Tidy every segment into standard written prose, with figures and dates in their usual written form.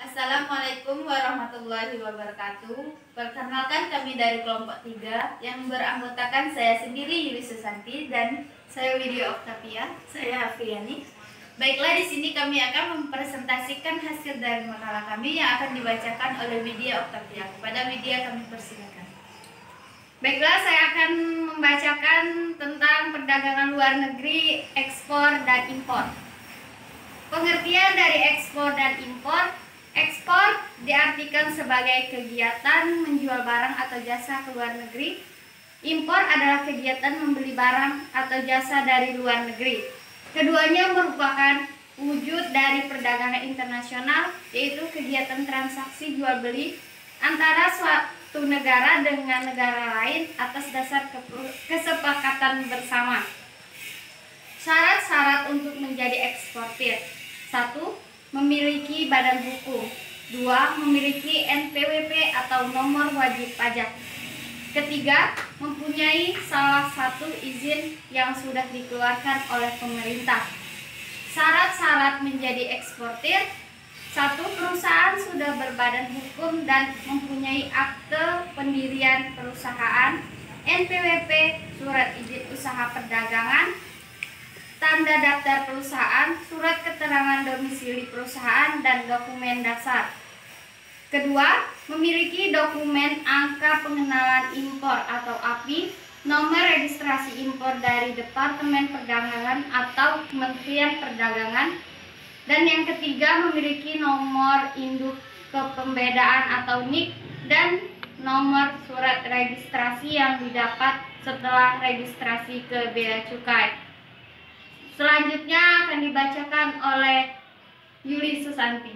Assalamualaikum warahmatullahi wabarakatuh. Perkenalkan kami dari kelompok 3 yang beranggotakan saya sendiri Yuli Susanti dan saya Widya Oktavia, saya Afriani. Baiklah, di sini kami akan mempresentasikan hasil dari makalah kami yang akan dibacakan oleh Widya Oktavia. Kepada Widya kami persilakan. Baiklah, saya akan membacakan tentang perdagangan luar negeri, ekspor dan impor. Pengertian dari ekspor dan impor. Ekspor diartikan sebagai kegiatan menjual barang atau jasa ke luar negeri. Impor adalah kegiatan membeli barang atau jasa dari luar negeri. Keduanya merupakan wujud dari perdagangan internasional, yaitu kegiatan transaksi jual beli antara suatu negara dengan negara lain atas dasar kesepakatan bersama. Syarat-syarat untuk menjadi eksportir: 1. Memiliki badan hukum. 2. Memiliki NPWP atau nomor wajib pajak. Ketiga, mempunyai salah satu izin yang sudah dikeluarkan oleh pemerintah. Syarat-syarat menjadi eksportir: 1. Perusahaan sudah berbadan hukum dan mempunyai akte pendirian perusahaan, NPWP, surat izin usaha perdagangan, tanda daftar perusahaan, surat keterangan domisili perusahaan, dan dokumen dasar. Kedua, memiliki dokumen angka pengenalan impor atau API, nomor registrasi impor dari Departemen Perdagangan atau Kementerian Perdagangan. Dan yang ketiga, memiliki nomor induk kepembedaan atau NIK dan nomor surat registrasi yang didapat setelah registrasi ke Bea Cukai. Selanjutnya akan dibacakan oleh Yuli Susanti.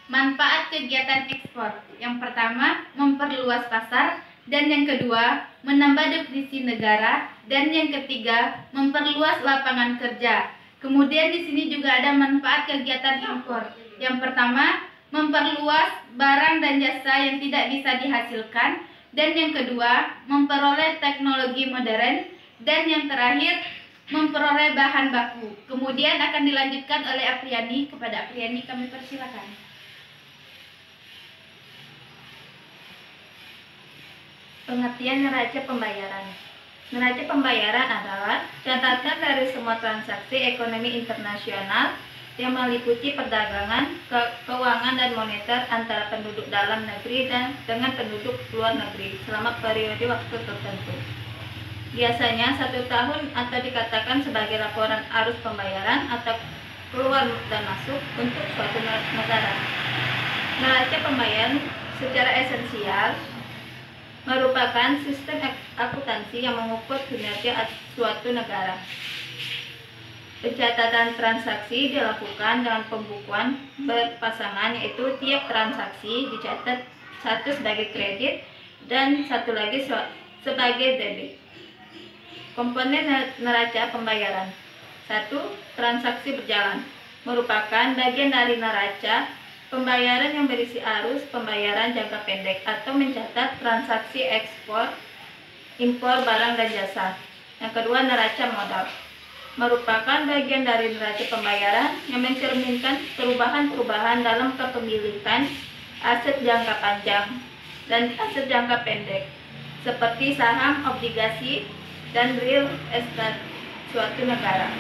Manfaat kegiatan ekspor. Yang pertama, memperluas pasar, dan yang kedua, menambah definisi negara, dan yang ketiga, memperluas lapangan kerja. Kemudian di sini juga ada manfaat kegiatan impor. Yang pertama, memperluas barang dan jasa yang tidak bisa dihasilkan, dan yang kedua, memperoleh teknologi modern, dan yang terakhir, memperoleh bahan baku. Kemudian akan dilanjutkan oleh Afriani. Kepada Afriani kami persilakan. Pengertian neraca pembayaran. Neraca pembayaran adalah catatan dari semua transaksi ekonomi internasional yang meliputi perdagangan, keuangan, dan moneter antara penduduk dalam negeri dan dengan penduduk luar negeri selama periode waktu tertentu. Biasanya 1 tahun atau dikatakan sebagai laporan arus pembayaran atau keluar dan masuk untuk suatu negara. Neraca pembayaran secara esensial merupakan sistem akuntansi yang mengukur kinerja suatu negara. Pencatatan transaksi dilakukan dengan pembukuan berpasangan, yaitu tiap transaksi dicatat satu sebagai kredit dan satu lagi sebagai debit. Komponen neraca pembayaran. 1. Transaksi berjalan merupakan bagian dari neraca pembayaran yang berisi arus pembayaran jangka pendek atau mencatat transaksi ekspor, impor barang dan jasa. Yang kedua, neraca modal merupakan bagian dari neraca pembayaran yang mencerminkan perubahan-perubahan dalam kepemilikan aset jangka panjang dan aset jangka pendek seperti saham, obligasi, dan real estate suatu negara.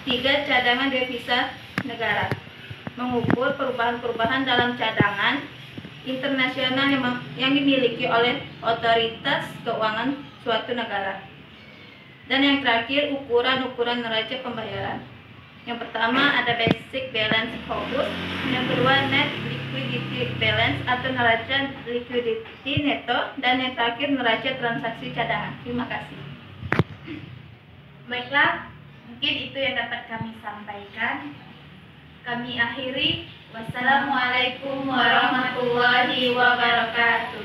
3. Cadangan devisa negara mengukur perubahan-perubahan dalam cadangan internasional yang dimiliki oleh otoritas keuangan suatu negara. Dan yang terakhir, ukuran-ukuran neraca pembayaran. Yang pertama ada basic balance focus, yang kedua net liquidity balance atau neraca liquidity neto, dan yang terakhir neraca transaksi cadangan. Terima kasih. Baiklah, mungkin itu yang dapat kami sampaikan. Kami akhiri. Wassalamualaikum warahmatullahi wabarakatuh.